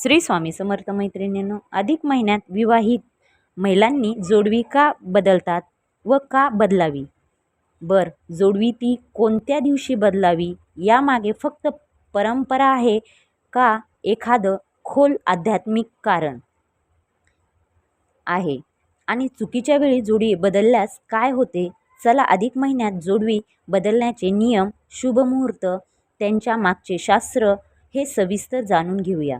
श्री स्वामी समर्थ मैत्रिणींनो, अधिक महिन्यात विवाहित महिलांनी जोडवी का बदलतात व का बदलावी? जोडवी ती कोणत्या दिवशी बदलावी यामागे फक्त परंपरा आहे का एखादं खोल आध्यात्मिक कारण आहे? आणि चुकीच्या वेळी जोडी बदलल्यास काय होते? चला अधिक महिन्यात जोडवी बदलण्याचे नियम, शुभ मुहूर्त, त्यांच्या मागचे शास्त्र हे सविस्तर जाणून घेऊया.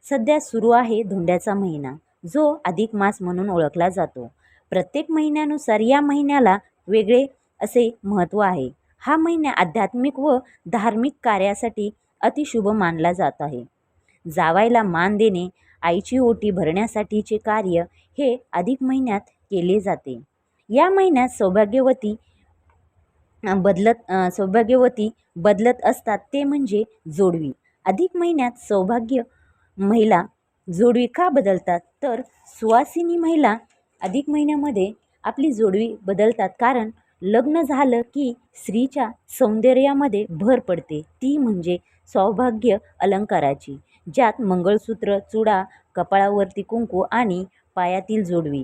सध्या सुरू आहे धोंड्याचा महिना, जो अधिक मास म्हणून ओळखला जातो. प्रत्येक महिन्यानुसार या महिन्याला वेगळे असे महत्त्व आहे. हा महिना आध्यात्मिक व धार्मिक कार्यासाठी अतिशुभ मानला जात आहे. जावायला मान देणे, आईची ओटी भरण्यासाठीचे कार्य हे अधिक महिन्यात केले जाते. या महिन्यात सौभाग्यवती बदलत असतात, ते म्हणजे जोडवी. अधिक महिन्यात सौभाग्य महिला जोडवी का बदलतात? तर सुवासिनी महिला अधिक महिन्यामध्ये आपली जोडवी बदलतात, कारण लग्न झालं की स्त्रीच्या सौंदर्यामध्ये भर पडते, ती म्हणजे सौभाग्य अलंकाराची, ज्यात मंगळसूत्र, चुडा, कपाळावरती कुंकू आणि पायातील जोडवी.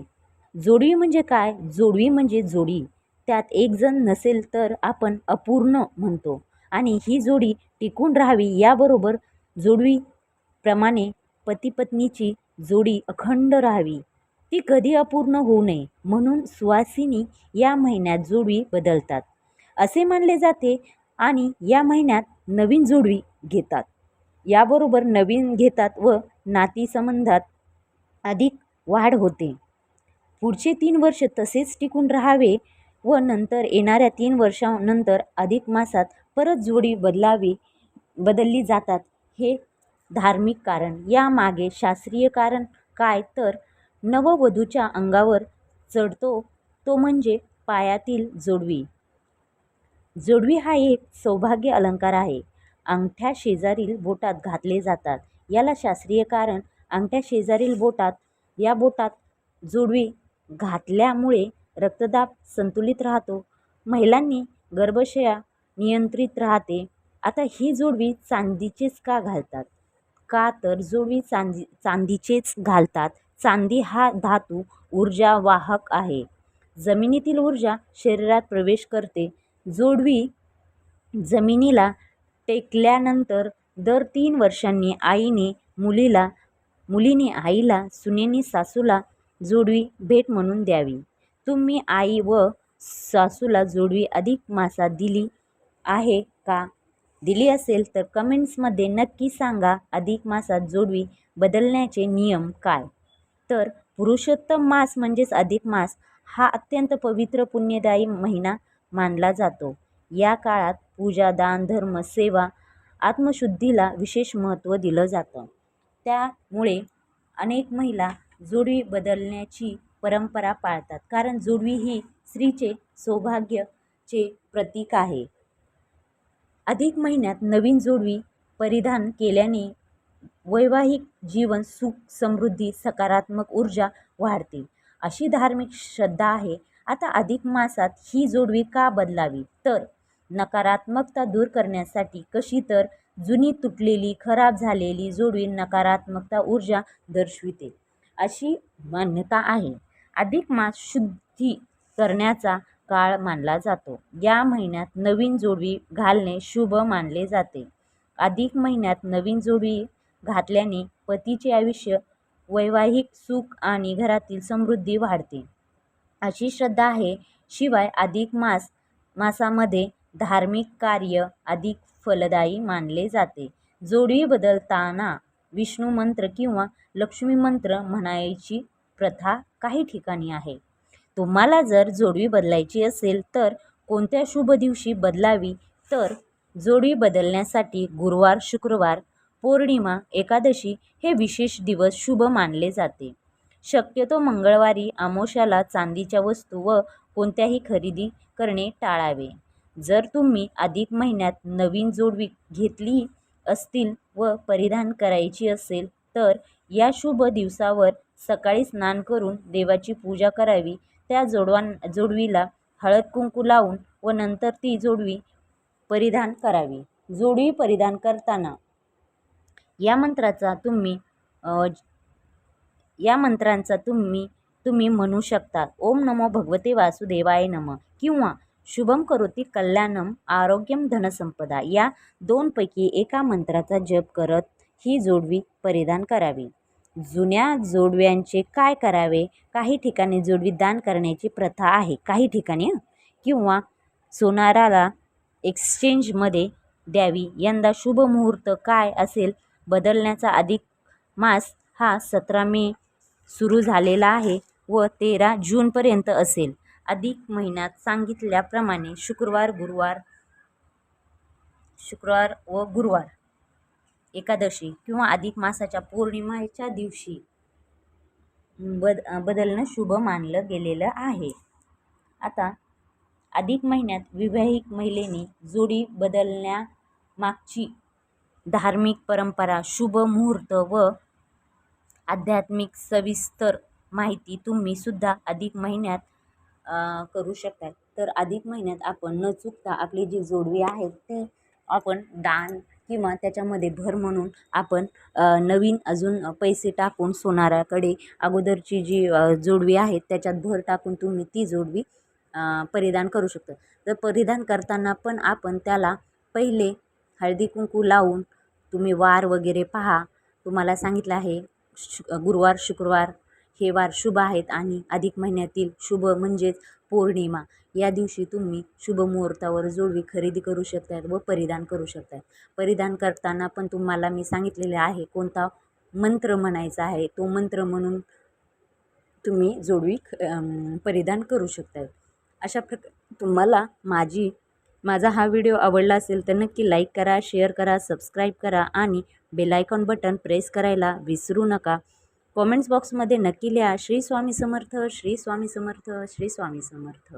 जोडवी म्हणजे काय? जोडवी म्हणजे जोडी. त्यात एक जण नसेल तर आपण अपूर्ण म्हणतो, आणि ही जोडी टिकून राहावी याबरोबर जोडवीप्रमाणे पती-पत्नीची जोडी अखंड राहावी, ती कधी अपूर्ण होऊ नये, म्हणून सुवासिनी या महिन्यात जोडवी बदलतात असे मानले जाते. आणि या महिन्यात नवीन जोडवी घेतात, याबरोबर नवीन घेतात व नातीसंबंधात अधिक वाढ होते. पुढचे 3 वर्ष तसेच टिकून राहावे व नंतर येणाऱ्या 3 वर्षांनंतर अधिक मासात परत जोडी बदलली जातात. हे धार्मिक कारण. यामागे शास्त्रीय कारण काय? तर नववधूच्या अंगावर चढतो तो म्हणजे पायातील जोडवी. जोडवी हा एक सौभाग्य अलंकार आहे. अंगठ्या शेजारील बोटात घातले जातात. याला शास्त्रीय कारण, अंगठ्या शेजारील बोटात जोडवी घातल्यामुळे रक्तदाब संतुलित राहतो, महिलांनी गर्भाशय नियंत्रित राहते. आता ही जोडवी चांदीचेच का घालतात? का तर जोडवी चांदीचेच घालतात. चांदी हा धातू ऊर्जा वाहक आहे. जमिनीतील ऊर्जा शरीरात प्रवेश करते. जोडवी जमिनीला टेकल्यानंतर दर 3 वर्षांनी मुलीने आईला, सुनेने सासूला जोडवी भेट म्हणून द्यावी. तुम्ही आई व सासूला जोडवी अधिक मासात दिली आहे का? दिली असेल तर कमेंट्समध्ये नक्की सांगा. अधिक मासात जोडवी बदलण्याचे नियम काय? तर पुरुषोत्तम मास म्हणजेच अधिक मास हा अत्यंत पवित्र पुण्यदायी महिना मानला जातो. या काळात पूजा, दान, धर्म, सेवा, आत्मशुद्धीला विशेष महत्त्व दिलं जातं. त्यामुळे अनेक महिला जोडवी बदलण्याची परंपरा पाळतात, कारण जोडवी ही स्त्रीचे सौभाग्याचे प्रतीक आहे. अधिक महिन्यात नवीन जोडवी परिधान केल्याने वैवाहिक जीवन सुख, समृद्धी, सकारात्मक ऊर्जा वाढते, अशी धार्मिक श्रद्धा आहे. आता अधिक मासात ही जोडवी का बदलावी? तर नकारात्मकता दूर करण्यासाठी. कशी? तर जुनी, तुटलेली, खराब झालेली जोडवी नकारात्मकता ऊर्जा दर्शविते, अशी मान्यता आहे. अधिक मास शुद्धी करण्याचा काळ मानला जातो. या महिन्यात नवीन जोडवी घालणे शुभ मानले जाते. अधिक महिन्यात नवीन जोडवी घातल्याने पतीचे आयुष्य, वैवाहिक सुख आणि घरातील समृद्धी वाढते, अशी श्रद्धा आहे. शिवाय अधिक मासामध्ये धार्मिक कार्य अधिक फलदायी मानले जाते. जोडवी बदलताना विष्णू मंत्र किंवा लक्ष्मी मंत्र म्हणायची प्रथा काही ठिकाणी आहे. तुम्हाला जर जोडवी बदलायची असेल तर कोणत्या शुभ दिवशी बदलावी? तर जोडवी बदलण्यासाठी गुरुवार, शुक्रवार, पौर्णिमा, एकादशी हे विशेष दिवस शुभ मानले जाते. शक्यतो मंगळवारी, अमावास्येला चांदीच्या वस्तू व कोणत्याही खरेदी करणे टाळावे. जर तुम्ही अधिक महिन्यात नवीन जोडवी घेतली असतील व परिधान करायची असेल तर या शुभ दिवसावर सकाळी स्नान करून देवाची पूजा करावी. त्या जोडवीला हळद कुंकू लावून व नंतर ती जोडवी परिधान करावी. जोडवी परिधान करताना या मंत्राचा तुम्ही या मंत्रांचा तुम्ही म्हणू शकता. ओम नमो भगवते वासुदेवाय नमः किंवा शुभम करोति कल्याणम आरोग्यम धनसंपदा या दोनपैकी एका मंत्राचा जप करत ही जोडवी परिधान करावी. जुन्या जोडव्यांचे काय करावे? काही ठिकाणी जोडवी दान करण्याची प्रथा आहे, काही ठिकाणी किंवा सोनाराला एक्सचेंजमध्ये द्यावी. यंदा शुभ मुहूर्त काय असेल? बदलण्याचा अधिक मास हा 17 मे सुरू झालेला आहे व 13 जूनपर्यंत असेल. अधिक महिन्यात सांगितल्याप्रमाणे शुक्रवार व गुरुवार एकादशी किंवा अधिक मासाच्या पौर्णिमेच्या दिवशी बदलणं शुभ मानलं गेलेलं आहे. आता अधिक महिन्यात विवाहिक महिलेने जोडी बदलण्यामागची धार्मिक परंपरा, शुभ मुहूर्त व आध्यात्मिक सविस्तर माहिती तुम्ही सुद्धा अधिक महिन्यात करू शकता. तर अधिक महिन्यात आपण न चुकता आपली जी जोडवी आहे ती आपण दान किंवा त्याच्यामध्ये भर म्हणून आपण नवीन अजून पैसे टाकून सोनाराकडे अगोदरची जी जोडवी आहे त्याच्यात भर टाकून तुम्ही ती जोडवी परिधान करू शकता. तर परिधान करताना पण आपण त्याला पहिले हळदी कुंकू लावून तुम्ही वार वगैरे पहा. तुम्हाला सांगितलं आहे गुरुवार शुक्रवार हे वार शुभ आहेत आणि अधिक महिन्यातील शुभ म्हणजेच पौर्णिमा या दिवशी तुम्ही शुभ मुहूर्तावर जोडवी खरेदी करू शकतात व परिधान करू शकतात. परिधान करताना पण तुम्हाला मी सांगितलेले आहे कोणता मंत्र म्हणायचा आहे, तो मंत्र म्हणून तुम्ही जोडवी परिधान करू शकतात. अशा प्रकारे तुम्हाला माझा हा व्हिडिओ आवडला असेल तर नक्की लाईक करा, शेअर करा, सबस्क्राईब करा आणि बेल आयकॉन बटन प्रेस करायला विसरू नका. कॉमेंट्स बॉक्समध्ये नक्की लिहा श्री स्वामी समर्थ, श्री स्वामी समर्थ, श्री स्वामी समर्थ.